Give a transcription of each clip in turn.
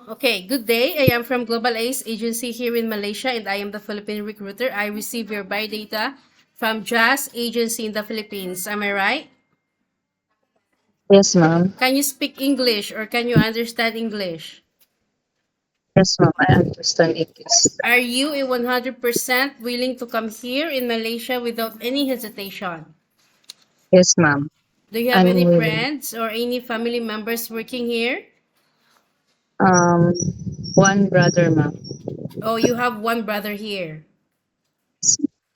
Okay, good day. I am from Global Ace Agency here in Malaysia and I am the Philippine recruiter. I receive your buy data from Jazz Agency in the Philippines. Am I right? Yes, ma'am. Can you speak English or can you understand English? Yes, ma'am. I understand English. Are you a 100% willing to come here in Malaysia without any hesitation? Yes, ma'am. Do you have I'm any willing. friends or any family members working here? Um, One brother, ma'am. Oh, you have one brother here.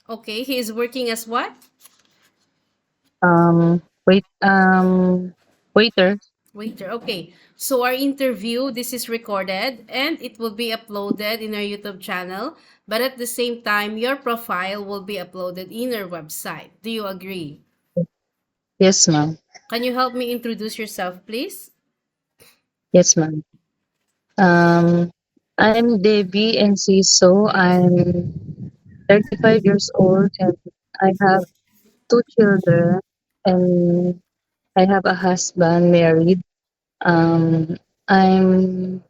Okay, he is working as what? Waiter. Waiter. Okay. So our interview, this is recorded and it will be uploaded in our YouTube channel. But at the same time, your profile will be uploaded in our website. Do you agree? Yes, ma'am. Can you help me introduce yourself, please? Yes, ma'am. Um, I'm Debbie Enciso. I'm 35 years old and I have two children and I have a husband married. Um, I'm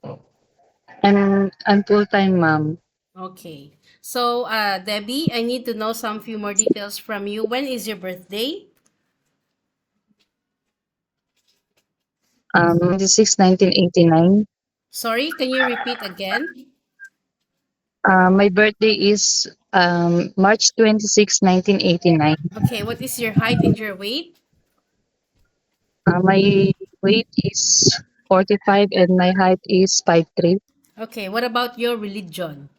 I'm full-time mom. Okay. So, Debbie, I need to know some few more details from you. When is your birthday? 1989. Sorry, can you repeat again? My birthday is March 26, 1989. Okay, what is your height and your weight? My weight is 45 and my height is 5'3". Okay, what about your religion?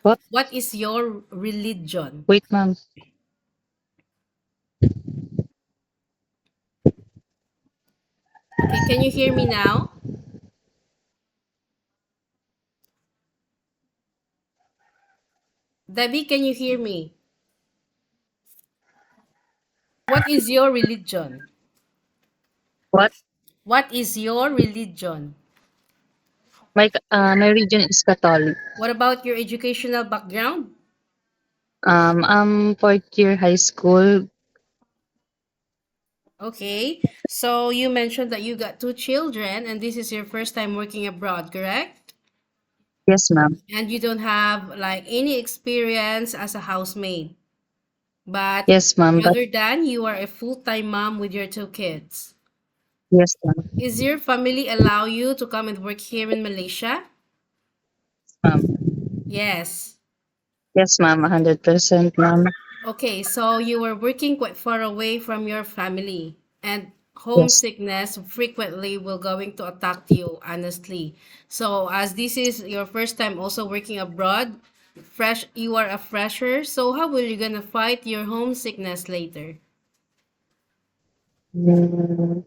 What? What is your religion? Wait, ma'am. Okay, can you hear me now? Debbie, can you hear me? What is your religion? What? What is your religion? My region is Catholic. What about your educational background? I'm fourth year high school. Okay, so you mentioned that you got two children and this is your first time working abroad, correct? Yes, ma'am. And you don't have like any experience as a housemaid. But Yes, ma'am. But other than you are a full-time mom with your two kids. yes, ma'am. Is your family allow you to come and work here in Malaysia? Ma'am. Yes. Yes, ma'am. 100%, ma'am. Okay, so you were working quite far away from your family, and Yes. homesickness frequently will going to attack you, honestly. So as this is your first time also working abroad, you are a fresher, so how will you gonna fight your homesickness later? Mm,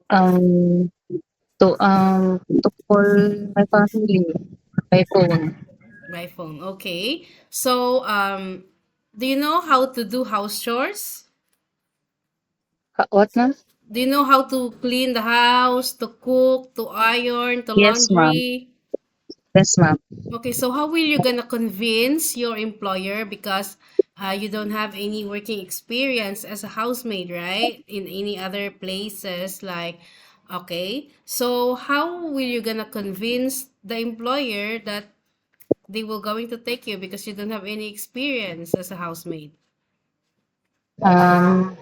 um, to call my family, my phone. By phone. Okay. So do you know how to do house chores? What, ma'am? Do you know how to clean the house, to cook, to iron, to Yes, ma'am. laundry? Yes, ma'am. Okay, so how will you gonna convince your employer because you don't have any working experience as a housemaid, right? In any other places, like, okay, so how will you gonna convince the employer that they will going to take you because you don't have any experience as a housemaid? Um,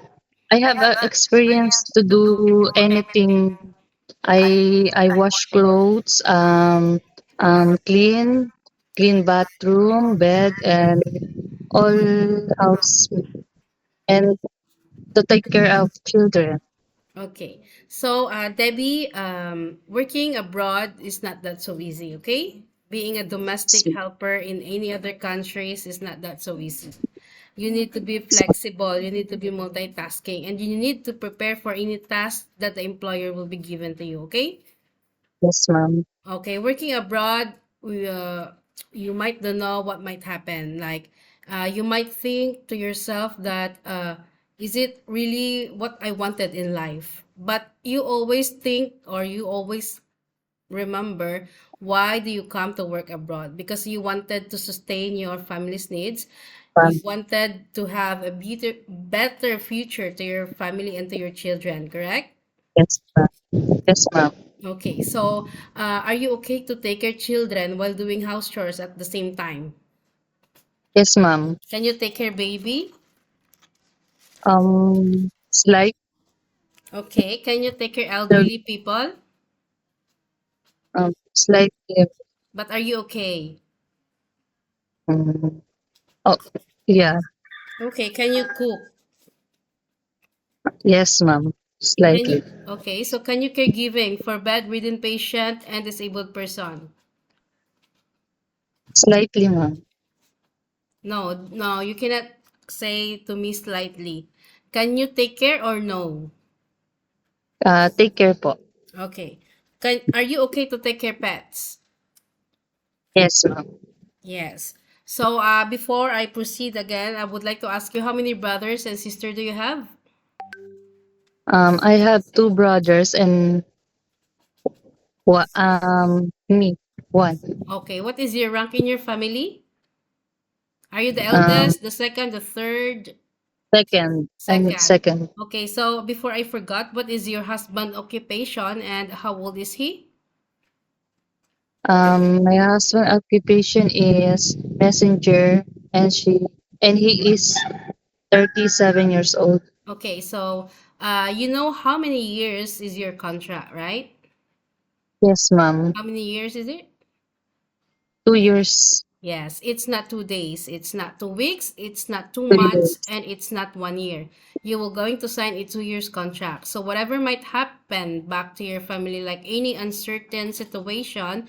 I have experience to do anything. I wash clothes, clean bathroom, bed, and all house, and to take care of children. Okay. So, Debbie, working abroad is not that so easy, okay? Being a domestic helper in any other countries is not that so easy. You need to be flexible, you need to be multitasking, and you need to prepare for any task that the employer will be given to you, okay? Yes, ma'am. Okay, working abroad, you might don't know what might happen. Like, you might think to yourself that, is it really what I wanted in life? But you always think or you always remember why do you come to work abroad? Because you wanted to sustain your family's needs. You Ma'am. wanted to have a better future to your family and to your children, correct? Yes, ma'am. Yes, ma'am. Okay, so are you okay to take your children while doing house chores at the same time? Yes, ma'am. Can you take care baby? Slight, Okay, can you take care elderly people? slightly. But are you okay? Um, oh, yeah. Okay, can you cook? Yes, ma'am. Can Slightly. you, okay, so can you caregiving for bedridden patient and disabled person? Slightly, ma'am. No, no, you cannot say to me slightly. Can you take care or no? Take care po. Okay. Are you okay to take care pets? Yes, ma'am. Yes. So, before I proceed again, I would like to ask you how many brothers and sister do you have? I have two brothers and me, one. Okay, what is your rank in your family? Are you the Um, eldest, the second, the third, second. I'm second? second. Okay, so before I forgot, what is your husband occupation and how old is he? My husband occupation is messenger, and he is 37 years old. Okay, so you know how many years is your contract, right? Yes, ma'am. How many years is it? 2 years, Yes, it's not 2 days, it's not 2 weeks, it's not two 3 days. months, and it's not 1 year. You will going to sign a 2 years contract. So whatever might happen back to your family, like any uncertain situation,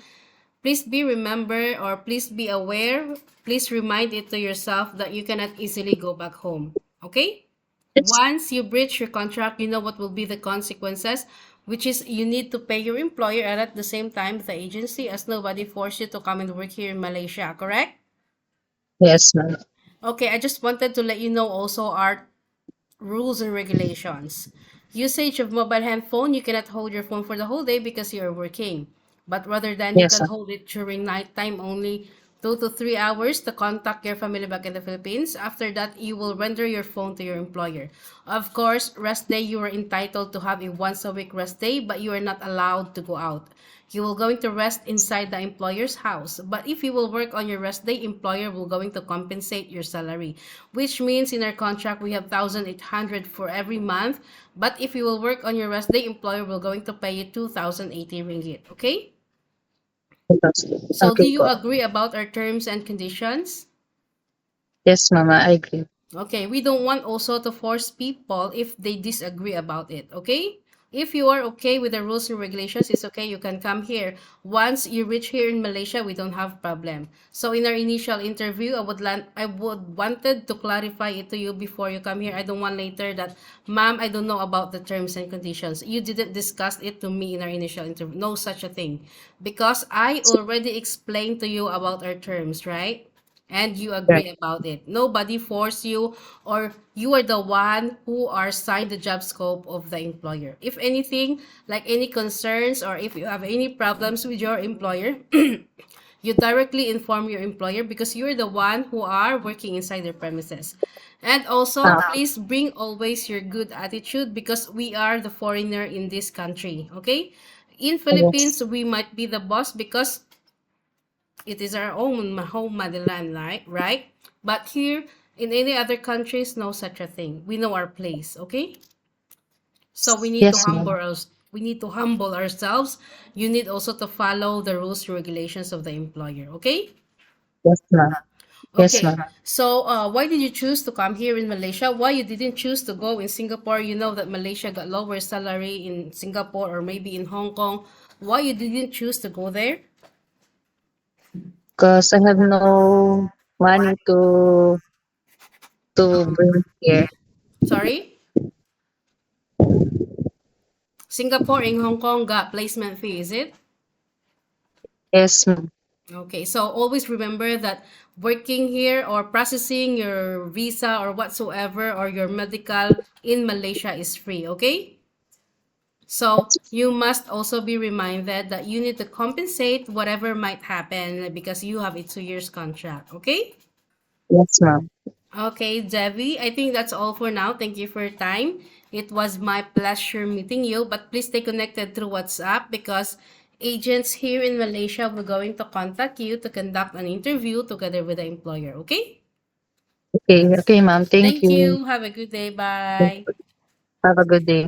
please be remember or please be aware, please remind it to yourself that you cannot easily go back home. Okay? Yes, Once you breach your contract, you know what will be the consequences, which is you need to pay your employer and at the same time the agency, as nobody forced you to come and work here in Malaysia, correct? yes, ma'am. Okay, I just wanted to let you know also our rules and regulations. Usage of mobile handphone, you cannot hold your phone for the whole day because you're working. But rather than you Yes, can ma'am. hold it during nighttime only 2 to 3 hours to contact your family back in the Philippines. After that, you will render your phone to your employer. Of course, rest day you are entitled to have a once a week rest day, but you are not allowed to go out. You will going to rest inside the employer's house. But if you will work on your rest day, employer will going to compensate your salary, which means in our contract we have 1,800 for every month. But if you will work on your rest day, employer will going to pay you 2,080 ringgit. Okay? So do Okay you po. agree about our terms and conditions? Yes, mama, I agree. Okay, we don't want also to force people if they disagree about it, okay? If you are okay with the rules and regulations, it's okay, you can come here. Once you reach here in Malaysia, we don't have problem. So in our initial interview, I would wanted to clarify it to you before you come here. I don't want later that, ma'am, I don't know about the terms and conditions. You didn't discuss it to me in our initial interview. No such a thing. Because I already explained to you about our terms, right? And you Right. agree about it. Nobody force you or you are the one who are signed the job scope of the employer. If anything, like any concerns or if you have any problems with your employer, you directly inform your employer because you're the one who are working inside their premises. And also, Uh, please bring always your good attitude because we are the foreigner in this country, okay? In Philippines, yes. we might be the boss because it is our own home motherland, right? But here, in any other countries, no such a thing. We know our place, okay? So we need to Yes, humble ma'am. us. We need to humble ourselves. You need also to follow the rules and regulations of the employer, okay? Yes, ma'am. Yes, Okay. ma'am. So, why did you choose to come here in Malaysia? Why you didn't choose to go in Singapore? You know that Malaysia got lower salary in Singapore or maybe in Hong Kong. Why you didn't choose to go there? Because I have no money to bring here. Sorry? Singapore and Hong Kong got placement fee, is it? Yes, ma'am. Okay, so always remember that working here or processing your visa or whatsoever or your medical in Malaysia is free, okay? So you must also be reminded that you need to compensate whatever might happen because you have a 2 years contract, okay? Yes, ma'am. Okay, Debbie, I think that's all for now. Thank you for your time. It was my pleasure meeting you, but please stay connected through WhatsApp because agents here in Malaysia will going to contact you to conduct an interview together with the employer. Okay? Okay, okay, ma'am. Thank Thank you. you. Have a good day. Bye. Have a good day.